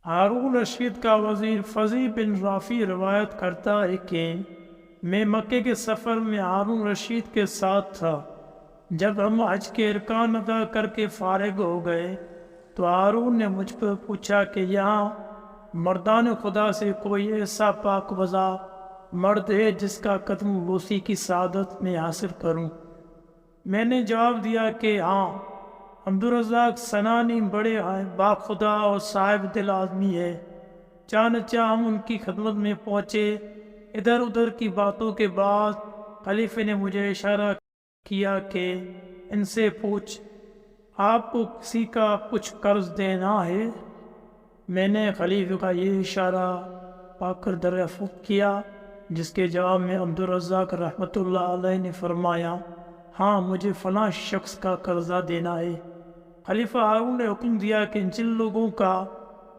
ہارون رشید کا وزیر فضی بن رافی روایت کرتا ہے کہ میں مکے کے سفر میں ہارون رشید کے ساتھ تھا۔ جب ہم حج کے ارکان ادا کر کے فارغ ہو گئے تو ہارون نے مجھ پر پوچھا کہ یہاں مردان خدا سے کوئی ایسا پاک وضع مرد ہے جس کا قدم بوسی کی سعادت میں حاصل کروں؟ میں نے جواب دیا کہ ہاں، عبدالرزاق سنانی بڑے باخدا اور صاحب دل آدمی ہے۔ چانچہ ہم ان کی خدمت میں پہنچے۔ ادھر ادھر کی باتوں کے بعد خلیفے نے مجھے اشارہ کیا کہ ان سے پوچھ، آپ کو کسی کا کچھ قرض دینا ہے؟ میں نے خلیفے کا یہ اشارہ پا کر دریافت کیا، جس کے جواب میں عبدالرزاق رحمۃ اللہ علیہ نے فرمایا، ہاں، مجھے فلاں شخص کا قرضہ دینا ہے۔ خلیفہ ہارون نے حکم دیا کہ جن لوگوں کا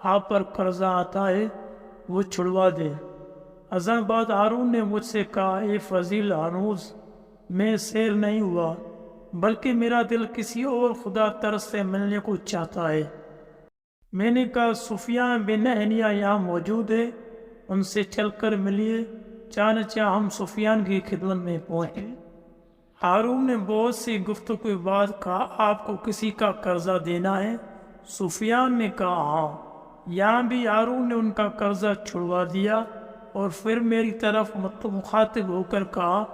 آپ پر قرضہ آتا ہے وہ چھڑوا دے۔ ازاں بعد ہارون نے مجھ سے کہا، اے فضیل ہنوز میں سیر نہیں ہوا، بلکہ میرا دل کسی اور خدا ترس سے ملنے کو چاہتا ہے۔ میں نے کہا، سفیان بن عینیہ یہاں موجود ہے، ان سے چل کر ملیے۔ چانچہ ہم سفیان کی خدمت میں پہنچے۔ ہارون نے بہت سی گفتگو کے بعد کہا، آپ کو کسی کا قرضہ دینا ہے؟ سفیان نے کہا، ہاں۔ یہاں بھی ہارون نے ان کا قرضہ چھڑوا دیا اور پھر میری طرف مخاطب ہو کر کہا،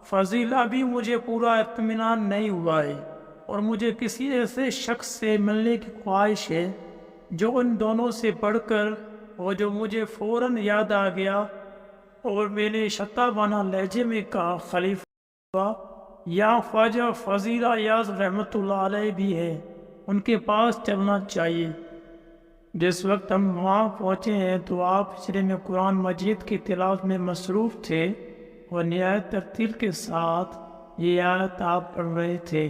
فضیل، ابھی مجھے پورا اطمینان نہیں ہوا ہے اور مجھے کسی ایسے شخص سے ملنے کی خواہش ہے جو ان دونوں سے بڑھ کر اور جو مجھے فوراً یاد آ گیا۔ اور میں نے شتابانہ لہجے میں کہا، خلیفہ، یہاں خواجہ فضیل ایاز رحمۃ اللہ علیہ بھی ہے، ان کے پاس چلنا چاہیے۔ جس وقت ہم وہاں پہنچے ہیں تو آپ ہجرے میں قرآن مجید کی تلاوت میں مصروف تھے اور نہایت ترتیل کے ساتھ یہ آیت آپ پڑھ رہے تھے،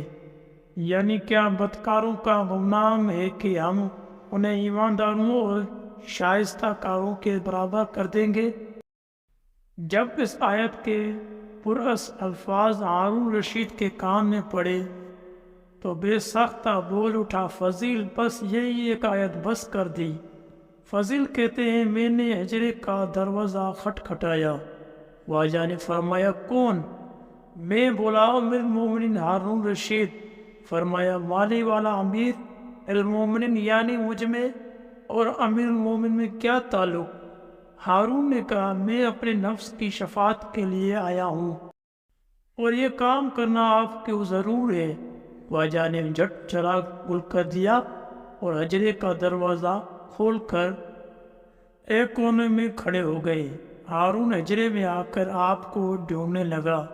یعنی کیا بدکاروں کا گمنام ہے کہ ہم انہیں ایمانداروں اور شائستہ کاروں کے برابر کر دیں گے؟ جب اس آیت کے پراس الفاظ ہارون رشید کے کان میں پڑے تو بے سختہ بول اٹھا، فضیل، بس یہی ایک آیت بس کر دی۔ فضیل کہتے ہیں، میں نے حجرے کا دروازہ کھٹکھٹایا۔ واجہ نے فرمایا، کون؟ میں بولا، امیر المومنین ہارون رشید۔ فرمایا، مالی والا امیر المومنین یعنی مجھ میں اور امیر المومنین میں کیا تعلق؟ ہارون نے کہا، میں اپنے نفس کی شفاعت کے لیے آیا ہوں اور یہ کام کرنا آپ کو ضرور ہے۔ واجہ نے جھٹ چراغ گل کر دیا اور حجرے کا دروازہ کھول کر ایک کونے میں کھڑے ہو گئے۔ ہارون حجرے میں آ کر آپ کو ڈھونڈنے لگا۔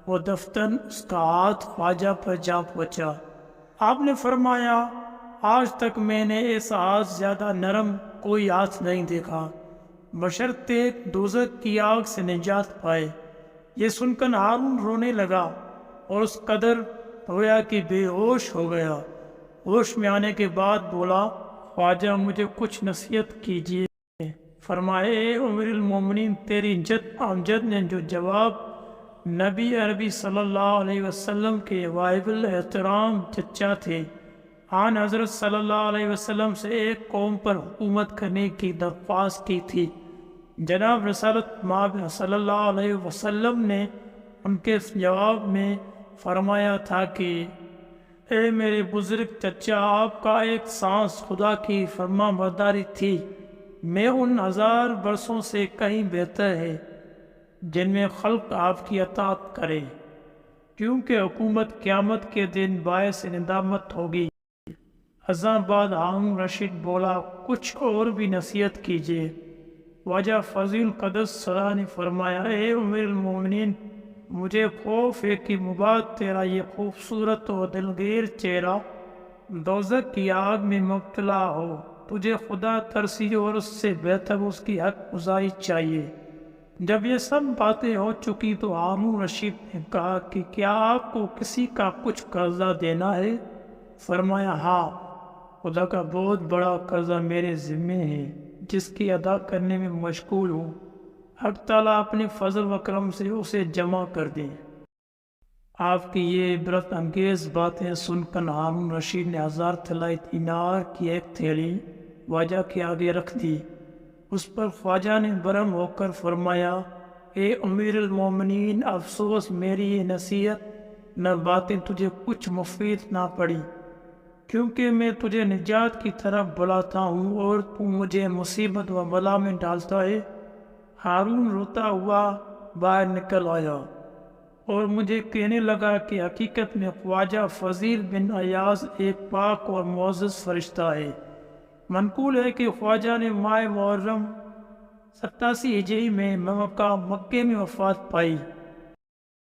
وہ دفتر اس کا ہاتھ خواجہ پر جا پہنچا۔ آپ نے فرمایا، آج تک میں نے ایسا ہاتھ زیادہ نرم کوئی ہاتھ نہیں دیکھا، بشرطے دوزخ کی آگ سے نجات پائے۔ یہ سن کر ہارون رونے لگا اور اس قدر رویا کہ بے ہوش ہو گیا۔ ہوش میں آنے کے بعد بولا، خواجہ، مجھے کچھ نصیحت کیجیے۔ فرمائے، اے امیر المومنین، تیری جد امجد نے جو جواب نبی عربی صلی اللہ علیہ وسلم کے واجب الاحترام چچا تھے، آن حضرت صلی اللہ علیہ وسلم سے ایک قوم پر حکومت کرنے کی درخواست کی تھی، جناب رسالت مآب صلی اللہ علیہ وسلم نے ان کے جواب میں فرمایا تھا کہ اے میرے بزرگ چچا، آپ کا ایک سانس خدا کی فرما برداری تھی، میں ان 1000 برسوں سے کہیں بہتر ہے جن میں خلق آپ کی اطاعت کرے، کیونکہ حکومت قیامت کے دن باعث ندامت ہوگی۔ ازاں بعد ہارون رشید بولا، کچھ اور بھی نصیحت کیجیے۔ واجہ فضیل قدس سرا نے فرمایا، اے امیر المومنین، مجھے خوف ہے کہ مباد تیرا یہ خوبصورت و دلگیر چہرہ دوزخ کی آگ میں مبتلا ہو، تجھے خدا ترسی اور اس سے بہتر اس کی حق گزاری چاہیے۔ جب یہ سب باتیں ہو چکی تو ہارون رشید نے کہا کہ کیا آپ کو کسی کا کچھ قرضہ دینا ہے؟ فرمایا، ہاں، خدا کا بہت بڑا قرضہ میرے ذمے ہے جس کی ادا کرنے میں مشغول ہوں، حق تعالیٰ اپنے فضل و کرم سے اسے جمع کر دیں۔ آپ کی یہ عبرت انگیز باتیں سن کر ہارون رشید نے 1000 طلائی دینار کی ایک تھیلی خواجہ کے آگے رکھ دی۔ اس پر خواجہ نے برہم ہو کر فرمایا، اے امیر المومنین، افسوس میری یہ نصیحت نہ باتیں تجھے کچھ مفید نہ پڑی، کیونکہ میں تجھے نجات کی طرف بلاتا ہوں اور تو مجھے مصیبت و بلا میں ڈالتا ہے۔ ہارون روتا ہوا باہر نکل آیا اور مجھے کہنے لگا کہ حقیقت میں خواجہ فضیل بن عیاض ایک پاک اور معزز فرشتہ ہے۔ منقول ہے کہ خواجہ نے ماہ محرم 87 ہجری میں مکہ میں وفات پائی۔